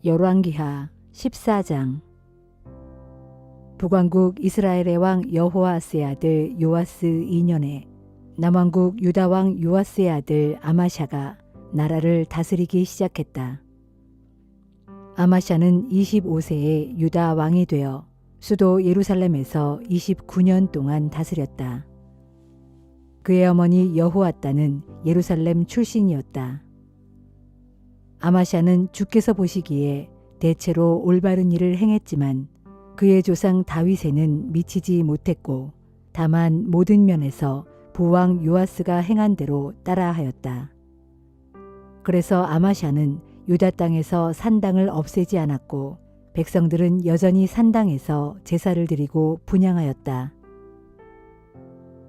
열왕기하 14장. 북왕국 이스라엘의 왕 여호아스의 아들 요아스 2년에 남왕국 유다 왕 요아스의 아들 아마샤가 나라를 다스리기 시작했다. 아마샤는 25세에 유다 왕이 되어 수도 예루살렘에서 29년 동안 다스렸다. 그의 어머니 여호아따는 예루살렘 출신이었다. 아마샤는 주께서 보시기에 대체로 올바른 일을 행했지만 그의 조상 다윗에는 미치지 못했고 다만 모든 면에서 부왕 요아스가 행한 대로 따라하였다. 그래서 아마샤는 유다 땅에서 산당을 없애지 않았고 백성들은 여전히 산당에서 제사를 드리고 분향하였다.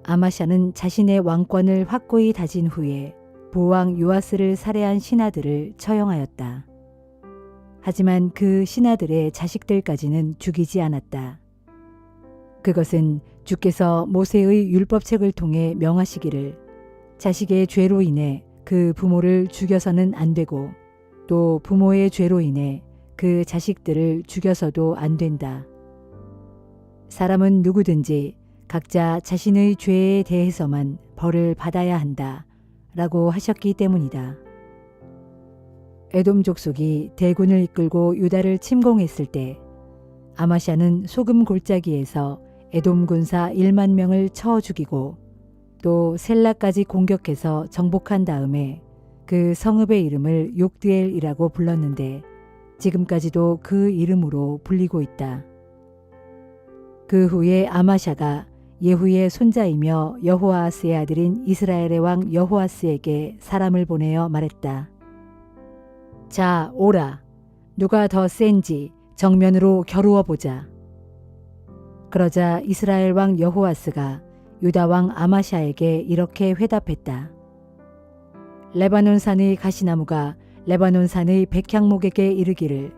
아마샤는 자신의 왕권을 확고히 다진 후에 부왕 요아스를 살해한 신하들을 처형하였다. 하지만 그 신하들의 자식들까지는 죽이지 않았다. 그것은 주께서 모세의 율법책을 통해 명하시기를 자식의 죄로 인해 그 부모를 죽여서는 안 되고 또 부모의 죄로 인해 그 자식들을 죽여서도 안 된다. 사람은 누구든지 각자 자신의 죄에 대해서만 벌을 받아야 한다 라고 하셨기 때문이다. 에돔 족속이 대군을 이끌고 유다를 침공했을 때 아마샤는 소금 골짜기에서 에돔 군사 1만 명을 쳐 죽이고 또 셀라까지 공격해서 정복한 다음에 그 성읍의 이름을 욕드엘이라고 불렀는데 지금까지도 그 이름으로 불리고 있다. 그 후에 아마샤가 예후의 손자이며 여호아스의 아들인 이스라엘의 왕 여호아스에게 사람을 보내어 말했다. 자, 오라. 누가 더 센지 정면으로 겨루어 보자. 그러자 이스라엘 왕 여호아스가 유다 왕 아마샤에게 이렇게 회답했다. 레바논 산의 가시나무가 레바논 산의 백향목에게 이르기를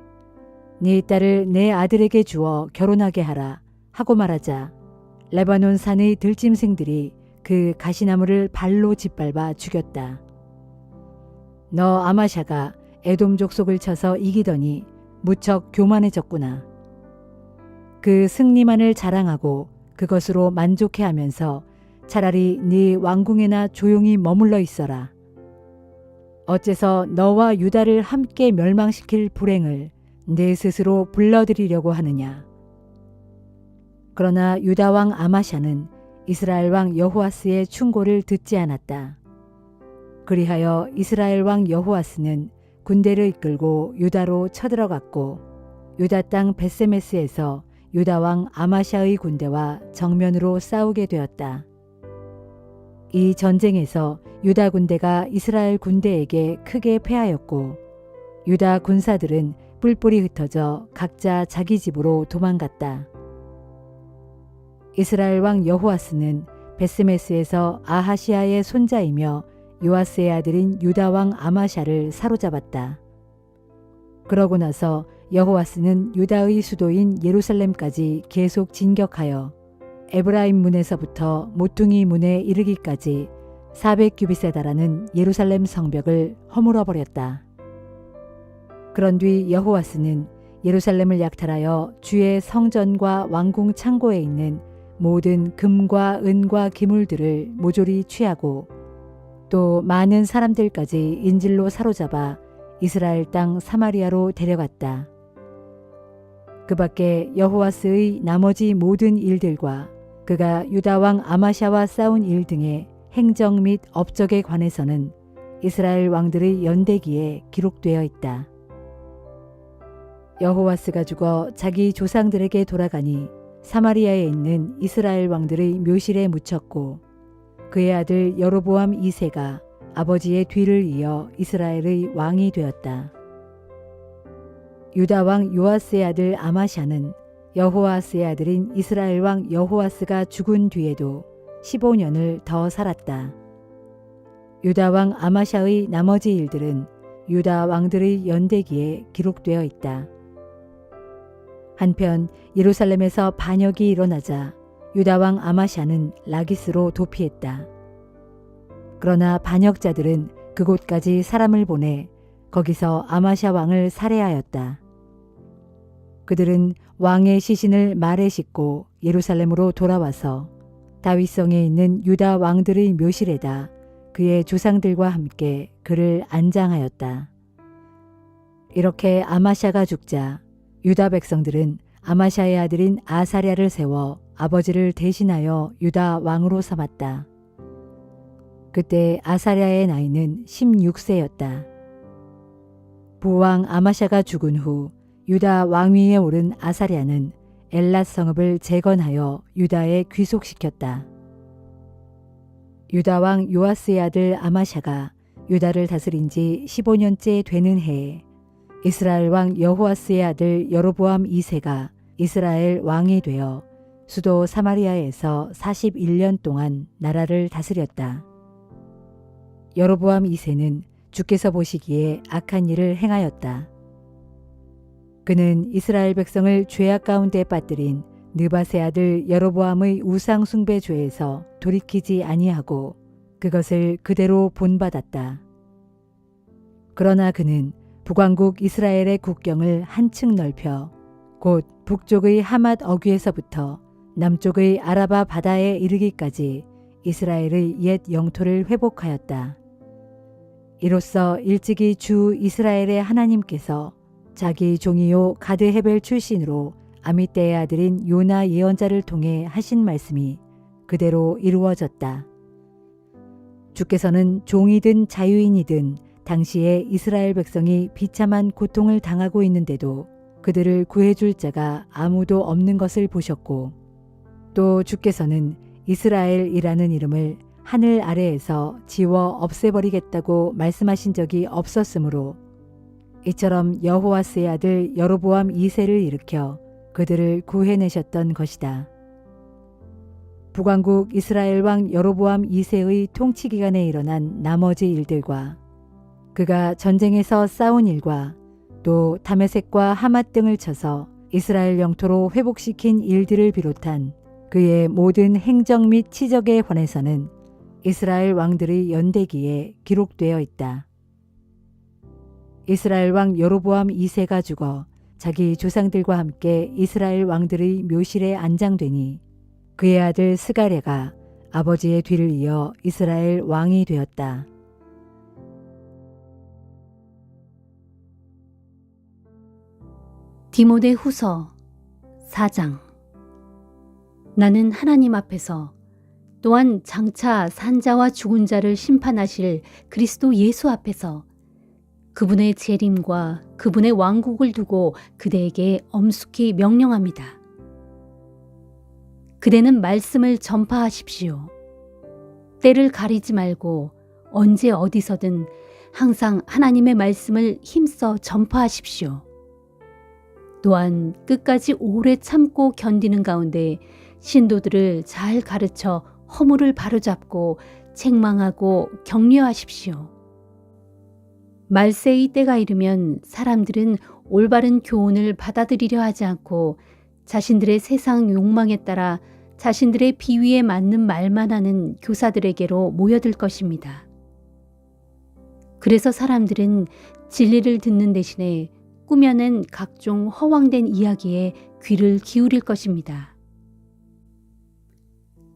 네 딸을 내 아들에게 주어 결혼하게 하라 하고 말하자 레바논 산의 들짐승들이 그 가시나무를 발로 짓밟아 죽였다. 너 아마샤가 에돔 족속을 쳐서 이기더니 무척 교만해졌구나. 그 승리만을 자랑하고 그것으로 만족해하면서 차라리 네 왕궁에나 조용히 머물러 있어라. 어째서 너와 유다를 함께 멸망시킬 불행을 내 스스로 불러들이려고 하느냐. 그러나 유다 왕 아마샤는 이스라엘 왕 여호아스의 충고를 듣지 않았다. 그리하여 이스라엘 왕 여호아스는 군대를 이끌고 유다로 쳐들어갔고 유다 땅 벳세메스에서 유다 왕 아마샤의 군대와 정면으로 싸우게 되었다. 이 전쟁에서 유다 군대가 이스라엘 군대에게 크게 패하였고 유다 군사들은 뿔뿔이 흩어져 각자 자기 집으로 도망갔다. 이스라엘 왕 여호아스는 벳세메스에서 아하시아의 손자이며 요아스의 아들인 유다 왕 아마샤를 사로잡았다. 그러고 나서 여호아스는 유다의 수도인 예루살렘까지 계속 진격하여 에브라임 문에서부터 모퉁이 문에 이르기까지 400규빗에 달하는 예루살렘 성벽을 허물어 버렸다. 그런 뒤 여호아스는 예루살렘을 약탈하여 주의 성전과 왕궁 창고에 있는 모든 금과 은과 기물들을 모조리 취하고 또 많은 사람들까지 인질로 사로잡아 이스라엘 땅 사마리아로 데려갔다. 그 밖에 여호아스의 나머지 모든 일들과 그가 유다 왕 아마샤와 싸운 일 등의 행정 및 업적에 관해서는 이스라엘 왕들의 연대기에 기록되어 있다. 여호아스가 죽어 자기 조상들에게 돌아가니 사마리아에 있는 이스라엘 왕들의 묘실에 묻혔고 그의 아들 여로보암 2세가 아버지의 뒤를 이어 이스라엘의 왕이 되었다. 유다 왕 요아스의 아들 아마샤는 여호아스의 아들인 이스라엘 왕 여호아스가 죽은 뒤에도 15년을 더 살았다. 유다 왕 아마샤의 나머지 일들은 유다 왕들의 연대기에 기록되어 있다. 한편 예루살렘에서 반역이 일어나자 유다 왕 아마샤는 라기스로 도피했다. 그러나 반역자들은 그곳까지 사람을 보내 거기서 아마샤 왕을 살해하였다. 그들은 왕의 시신을 말에 싣고 예루살렘으로 돌아와서 다윗성에 있는 유다 왕들의 묘실에다 그의 조상들과 함께 그를 안장하였다. 이렇게 아마샤가 죽자 유다 백성들은 아마샤의 아들인 아사랴를 세워 아버지를 대신하여 유다 왕으로 삼았다. 그때 아사랴의 나이는 16세였다. 부왕 아마샤가 죽은 후 유다 왕위에 오른 아사랴는 엘랏 성읍을 재건하여 유다에 귀속시켰다. 유다 왕 요아스의 아들 아마샤가 유다를 다스린 지 15년째 되는 해에 이스라엘 왕 여호아스의 아들 여로보암 2세가 이스라엘 왕이 되어 수도 사마리아에서 41년 동안 나라를 다스렸다. 여로보암 2세는 주께서 보시기에 악한 일을 행하였다. 그는 이스라엘 백성을 죄악 가운데 빠뜨린 느밧의 아들 여로보암의 우상 숭배 죄에서 돌이키지 아니하고 그것을 그대로 본받았다. 그러나 그는 북왕국 이스라엘의 국경을 한층 넓혀 곧 북쪽의 하맛 어귀에서부터 남쪽의 아라바 바다에 이르기까지 이스라엘의 옛 영토를 회복하였다. 이로써 일찍이 주 이스라엘의 하나님께서 자기 종이요 가드 헤벨 출신으로 아미떼의 아들인 요나 예언자를 통해 하신 말씀이 그대로 이루어졌다. 주께서는 종이든 자유인이든 당시에 이스라엘 백성이 비참한 고통을 당하고 있는데도 그들을 구해줄 자가 아무도 없는 것을 보셨고 또 주께서는 이스라엘이라는 이름을 하늘 아래에서 지워 없애버리겠다고 말씀하신 적이 없었으므로 이처럼 여호아스의 아들 여로보암 2세를 일으켜 그들을 구해내셨던 것이다. 북왕국 이스라엘 왕 여로보암 2세의 통치 기간에 일어난 나머지 일들과 그가 전쟁에서 싸운 일과 또 다메섹과 하맛 등을 쳐서 이스라엘 영토로 회복시킨 일들을 비롯한 그의 모든 행정 및 치적에 관해서는 이스라엘 왕들의 연대기에 기록되어 있다. 이스라엘 왕 여로보암 2세가 죽어 자기 조상들과 함께 이스라엘 왕들의 묘실에 안장되니 그의 아들 스가랴가 아버지의 뒤를 이어 이스라엘 왕이 되었다. 디모데 후서 4장. 나는 하나님 앞에서 또한 장차 산자와 죽은 자를 심판하실 그리스도 예수 앞에서 그분의 재림과 그분의 왕국을 두고 그대에게 엄숙히 명령합니다. 그대는 말씀을 전파하십시오. 때를 가리지 말고 언제 어디서든 항상 하나님의 말씀을 힘써 전파하십시오. 또한 끝까지 오래 참고 견디는 가운데 신도들을 잘 가르쳐 허물을 바로잡고 책망하고 격려하십시오. 말세의 때가 이르면 사람들은 올바른 교훈을 받아들이려 하지 않고 자신들의 세상 욕망에 따라 자신들의 비위에 맞는 말만 하는 교사들에게로 모여들 것입니다. 그래서 사람들은 진리를 듣는 대신에 꾸며낸 각종 허황된 이야기에 귀를 기울일 것입니다.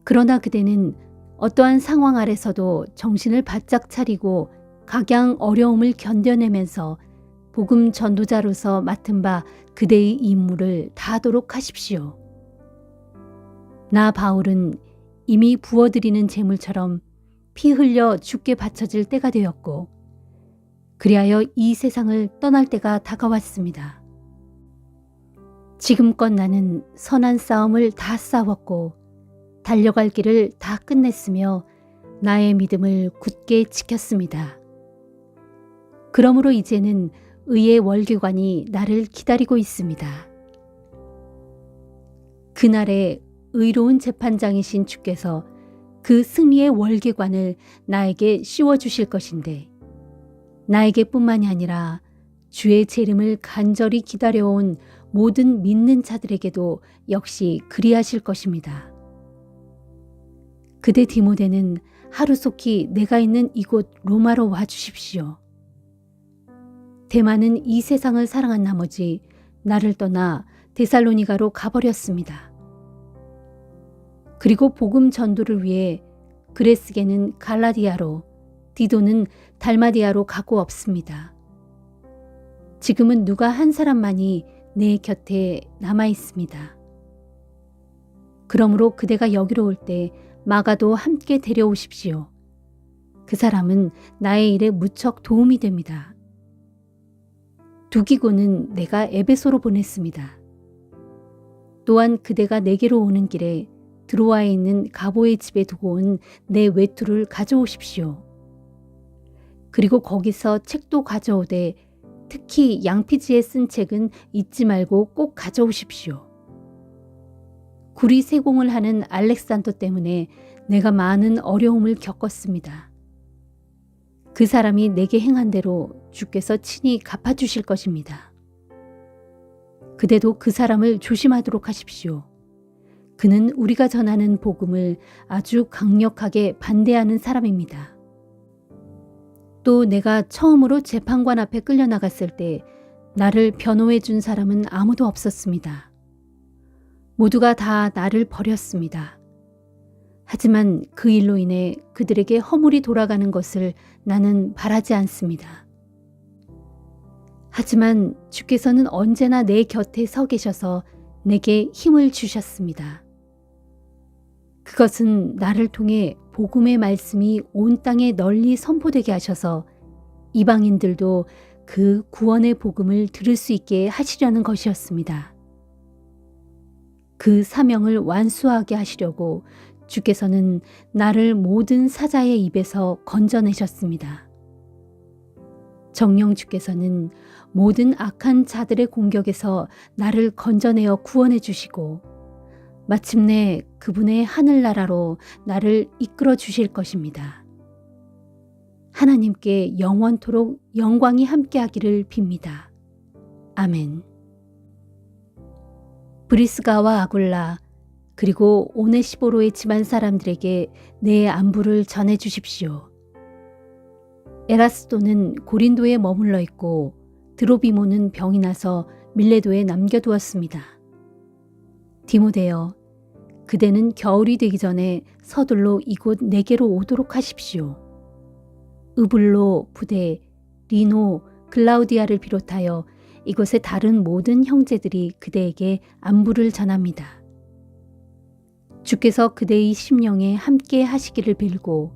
그러나 그대는 어떠한 상황 아래서도 정신을 바짝 차리고 각양 어려움을 견뎌내면서 복음 전도자로서 맡은 바 그대의 임무를 다하도록 하십시오. 나 바울은 이미 부어드리는 제물처럼 피 흘려 죽게 바쳐질 때가 되었고 그리하여 이 세상을 떠날 때가 다가왔습니다. 지금껏 나는 선한 싸움을 다 싸웠고 달려갈 길을 다 끝냈으며 나의 믿음을 굳게 지켰습니다. 그러므로 이제는 의의 월계관이 나를 기다리고 있습니다. 그날에 의로운 재판장이신 주께서 그 승리의 월계관을 나에게 씌워주실 것인데 나에게뿐만이 아니라 주의 재림을 간절히 기다려온 모든 믿는 자들에게도 역시 그리하실 것입니다. 그대 디모데는 하루속히 내가 있는 이곳 로마로 와주십시오. 대만은 이 세상을 사랑한 나머지 나를 떠나 데살로니가로 가버렸습니다. 그리고 복음 전도를 위해 그레스게는 갈라디아로, 디도는 달마디아로 가고 없습니다. 지금은 누가 한 사람만이 내 곁에 남아 있습니다. 그러므로 그대가 여기로 올 때 마가도 함께 데려오십시오. 그 사람은 나의 일에 무척 도움이 됩니다. 두기고는 내가 에베소로 보냈습니다. 또한 그대가 내게로 오는 길에 드로아에 있는 가보의 집에 두고 온 내 외투를 가져오십시오. 그리고 거기서 책도 가져오되 특히 양피지에 쓴 책은 잊지 말고 꼭 가져오십시오. 구리 세공을 하는 알렉산더 때문에 내가 많은 어려움을 겪었습니다. 그 사람이 내게 행한 대로 주께서 친히 갚아주실 것입니다. 그대도 그 사람을 조심하도록 하십시오. 그는 우리가 전하는 복음을 아주 강력하게 반대하는 사람입니다. 또 내가 처음으로 재판관 앞에 끌려나갔을 때 나를 변호해 준 사람은 아무도 없었습니다. 모두가 다 나를 버렸습니다. 하지만 그 일로 인해 그들에게 허물이 돌아가는 것을 나는 바라지 않습니다. 하지만 주께서는 언제나 내 곁에 서 계셔서 내게 힘을 주셨습니다. 그것은 나를 통해 복음의 말씀이 온 땅에 널리 선포되게 하셔서 이방인들도 그 구원의 복음을 들을 수 있게 하시려는 것이었습니다. 그 사명을 완수하게 하시려고 주께서는 나를 모든 사자의 입에서 건져내셨습니다. 정녕 주께서는 모든 악한 자들의 공격에서 나를 건져내어 구원해 주시고 마침내 그분의 하늘나라로 나를 이끌어 주실 것입니다. 하나님께 영원토록 영광이 함께하기를 빕니다. 아멘. 브리스가와 아굴라 그리고 오네시보로의 집안 사람들에게 내 안부를 전해 주십시오. 에라스도는 고린도에 머물러 있고 드로비모는 병이 나서 밀레도에 남겨두었습니다. 디모데여, 그대는 겨울이 되기 전에 서둘러 이곳 내게로 오도록 하십시오. 으블로, 부데, 리노, 글라우디아를 비롯하여 이곳의 다른 모든 형제들이 그대에게 안부를 전합니다. 주께서 그대의 심령에 함께 하시기를 빌고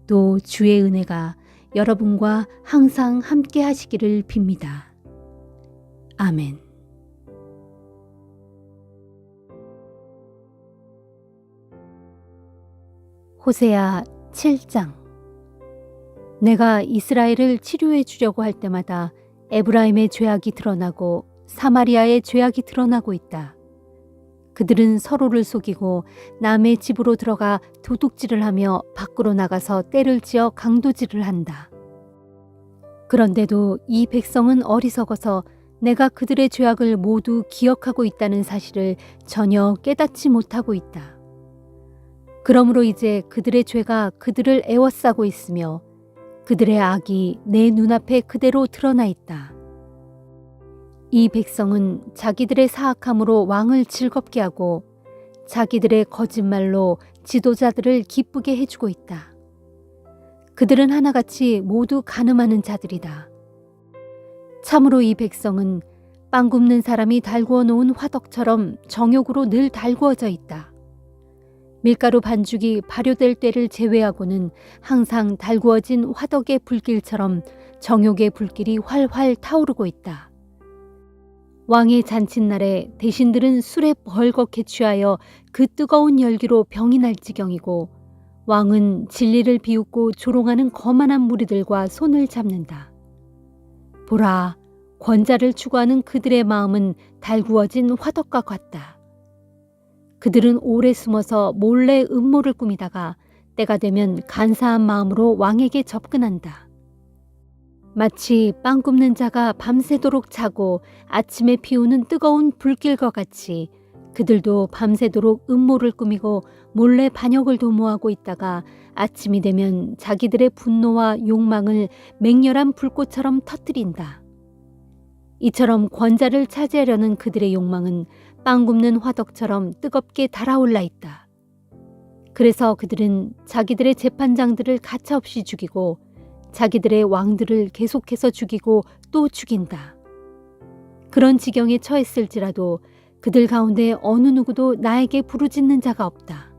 또 주의 은혜가 여러분과 항상 함께 하시기를 빕니다. 아멘. 호세아 7장. 내가 이스라엘을 치료해 주려고 할 때마다 에브라임의 죄악이 드러나고 사마리아의 죄악이 드러나고 있다. 그들은 서로를 속이고 남의 집으로 들어가 도둑질을 하며 밖으로 나가서 떼를 지어 강도질을 한다. 그런데도 이 백성은 어리석어서 내가 그들의 죄악을 모두 기억하고 있다는 사실을 전혀 깨닫지 못하고 있다. 그러므로 이제 그들의 죄가 그들을 애워싸고 있으며 그들의 악이 내 눈앞에 그대로 드러나 있다. 이 백성은 자기들의 사악함으로 왕을 즐겁게 하고 자기들의 거짓말로 지도자들을 기쁘게 해주고 있다. 그들은 하나같이 모두 간음하는 자들이다. 참으로 이 백성은 빵 굽는 사람이 달구어 놓은 화덕처럼 정욕으로 늘 달구어져 있다. 밀가루 반죽이 발효될 때를 제외하고는 항상 달구어진 화덕의 불길처럼 정욕의 불길이 활활 타오르고 있다. 왕의 잔칫날에 대신들은 술에 벌겋게 취하여 그 뜨거운 열기로 병이 날 지경이고 왕은 진리를 비웃고 조롱하는 거만한 무리들과 손을 잡는다. 보라, 권자를 추구하는 그들의 마음은 달구어진 화덕과 같다. 그들은 오래 숨어서 몰래 음모를 꾸미다가 때가 되면 간사한 마음으로 왕에게 접근한다. 마치 빵 굽는 자가 밤새도록 자고 아침에 피우는 뜨거운 불길과 같이 그들도 밤새도록 음모를 꾸미고 몰래 반역을 도모하고 있다가 아침이 되면 자기들의 분노와 욕망을 맹렬한 불꽃처럼 터뜨린다. 이처럼 권자를 차지하려는 그들의 욕망은 빵 굽는 화덕처럼 뜨겁게 달아올라 있다. 그래서 그들은 자기들의 재판장들을 가차없이 죽이고 자기들의 왕들을 계속해서 죽이고 또 죽인다. 그런 지경에 처했을지라도 그들 가운데 어느 누구도 나에게 부르짖는 자가 없다.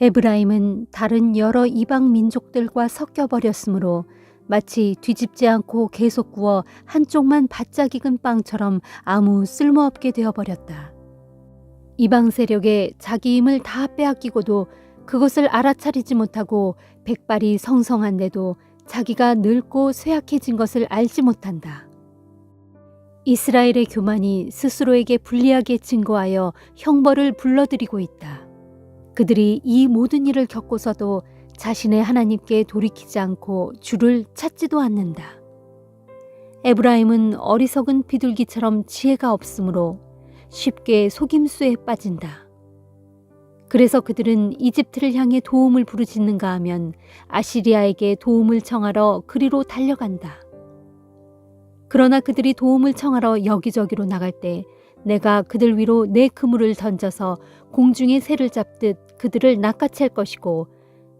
에브라임은 다른 여러 이방 민족들과 섞여버렸으므로 마치 뒤집지 않고 계속 구워 한쪽만 바짝 익은 빵처럼 아무 쓸모없게 되어버렸다. 이방 세력에 자기 힘을 다 빼앗기고도 그것을 알아차리지 못하고 백발이 성성한데도 자기가 늙고 쇠약해진 것을 알지 못한다. 이스라엘의 교만이 스스로에게 불리하게 증거하여 형벌을 불러들이고 있다. 그들이 이 모든 일을 겪고서도 자신의 하나님께 돌이키지 않고 주를 찾지도 않는다. 에브라임은 어리석은 비둘기처럼 지혜가 없으므로 쉽게 속임수에 빠진다. 그래서 그들은 이집트를 향해 도움을 부르짖는가 하면 아시리아에게 도움을 청하러 그리로 달려간다. 그러나 그들이 도움을 청하러 여기저기로 나갈 때 내가 그들 위로 내 그물을 던져서 공중의 새를 잡듯 그들을 낚아챌 것이고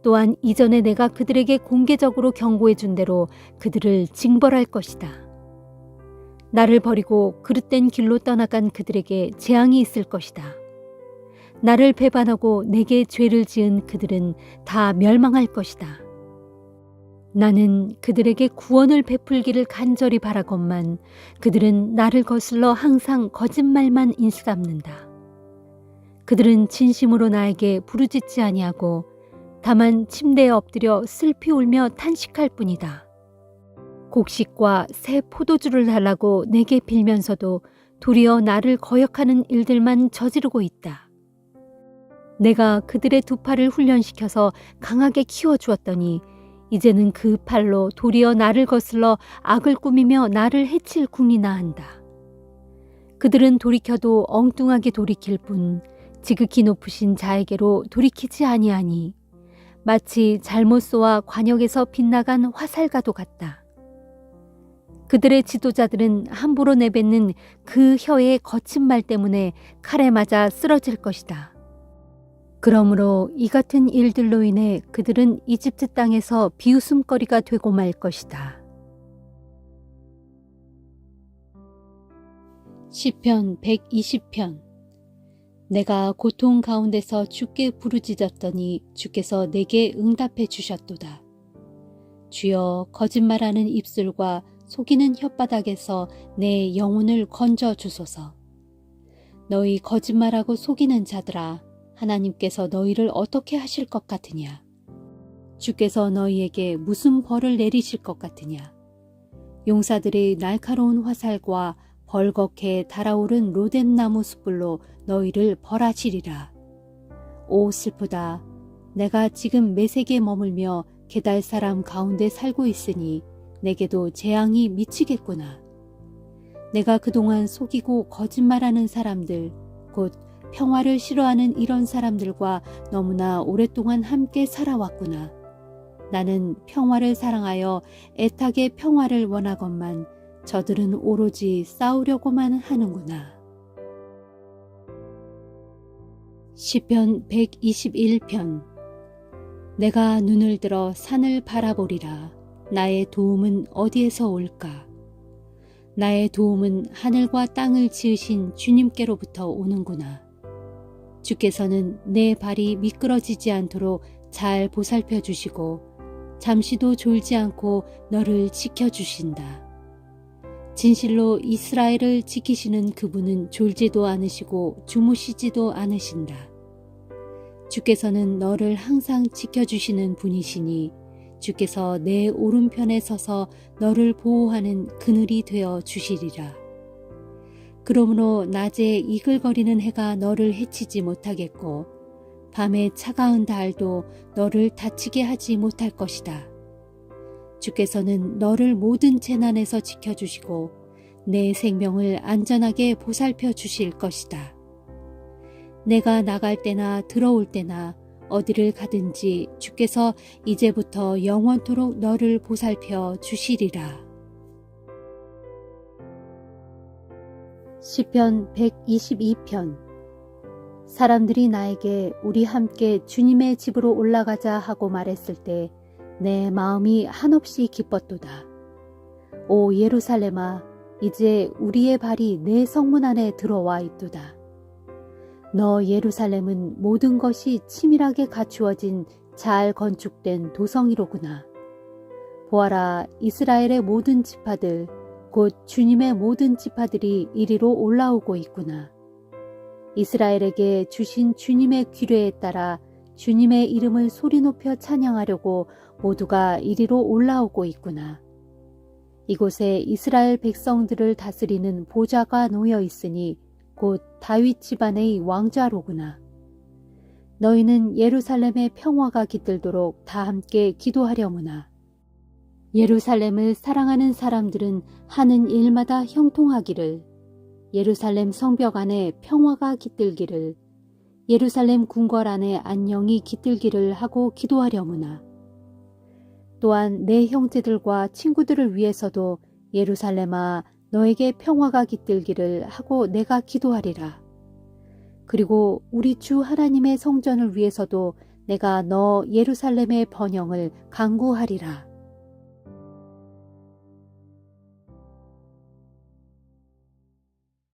또한 이전에 내가 그들에게 공개적으로 경고해 준 대로 그들을 징벌할 것이다. 나를 버리고 그릇된 길로 떠나간 그들에게 재앙이 있을 것이다. 나를 배반하고 내게 죄를 지은 그들은 다 멸망할 것이다. 나는 그들에게 구원을 베풀기를 간절히 바라건만 그들은 나를 거슬러 항상 거짓말만 일삼는다. 그들은 진심으로 나에게 부르짖지 아니하고 다만 침대에 엎드려 슬피 울며 탄식할 뿐이다. 곡식과 새 포도주를 달라고 내게 빌면서도 도리어 나를 거역하는 일들만 저지르고 있다. 내가 그들의 두 팔을 훈련시켜서 강하게 키워주었더니 이제는 그 팔로 도리어 나를 거슬러 악을 꾸미며 나를 해칠 궁리나 한다. 그들은 돌이켜도 엉뚱하게 돌이킬 뿐 지극히 높으신 자에게로 돌이키지 아니하니 마치 잘못 쏘아 관역에서 빗나간 화살과도 같다. 그들의 지도자들은 함부로 내뱉는 그 혀의 거친 말 때문에 칼에 맞아 쓰러질 것이다. 그러므로 이 같은 일들로 인해 그들은 이집트 땅에서 비웃음거리가 되고 말 것이다. 시편 120편. 내가 고통 가운데서 주께 부르짖었더니 주께서 내게 응답해 주셨도다. 주여, 거짓말하는 입술과 속이는 혓바닥에서 내 영혼을 건져 주소서. 너희 거짓말하고 속이는 자들아, 하나님께서 너희를 어떻게 하실 것 같으냐? 주께서 너희에게 무슨 벌을 내리실 것 같으냐? 용사들의 날카로운 화살과 벌겋게 달아오른 로뎀나무 숯불로 너희를 벌하시리라. 오 슬프다. 내가 지금 메색에 머물며 게달 사람 가운데 살고 있으니 내게도 재앙이 미치겠구나. 내가 그동안 속이고 거짓말하는 사람들, 곧 평화를 싫어하는 이런 사람들과 너무나 오랫동안 함께 살아왔구나. 나는 평화를 사랑하여 애타게 평화를 원하건만 저들은 오로지 싸우려고만 하는구나. 시편 121편. 내가 눈을 들어 산을 바라보리라. 나의 도움은 어디에서 올까? 나의 도움은 하늘과 땅을 지으신 주님께로부터 오는구나. 주께서는 내 발이 미끄러지지 않도록 잘 보살펴 주시고 잠시도 졸지 않고 너를 지켜주신다. 진실로 이스라엘을 지키시는 그분은 졸지도 않으시고 주무시지도 않으신다. 주께서는 너를 항상 지켜주시는 분이시니 주께서 내 오른편에 서서 너를 보호하는 그늘이 되어 주시리라. 그러므로 낮에 이글거리는 해가 너를 해치지 못하겠고 밤에 차가운 달도 너를 다치게 하지 못할 것이다. 주께서는 너를 모든 재난에서 지켜주시고 내 생명을 안전하게 보살펴 주실 것이다. 내가 나갈 때나 들어올 때나 어디를 가든지 주께서 이제부터 영원토록 너를 보살펴 주시리라. 시편 122편. 사람들이 나에게 우리 함께 주님의 집으로 올라가자 하고 말했을 때 내 마음이 한없이 기뻤도다. 오 예루살렘아, 이제 우리의 발이 내 성문 안에 들어와 있도다. 너 예루살렘은 모든 것이 치밀하게 갖추어진 잘 건축된 도성이로구나. 보아라, 이스라엘의 모든 지파들, 곧 주님의 모든 지파들이 이리로 올라오고 있구나. 이스라엘에게 주신 주님의 규례에 따라 주님의 이름을 소리 높여 찬양하려고 모두가 이리로 올라오고 있구나. 이곳에 이스라엘 백성들을 다스리는 보좌가 놓여 있으니 곧 다윗 집안의 왕좌로구나. 너희는 예루살렘의 평화가 깃들도록 다 함께 기도하려무나. 예루살렘을 사랑하는 사람들은 하는 일마다 형통하기를, 예루살렘 성벽 안에 평화가 깃들기를, 예루살렘 궁궐 안에 안녕이 깃들기를 하고 기도하려무나. 또한 내 형제들과 친구들을 위해서도 예루살렘아, 너에게 평화가 깃들기를 하고 내가 기도하리라. 그리고 우리 주 하나님의 성전을 위해서도 내가 너 예루살렘의 번영을 간구하리라.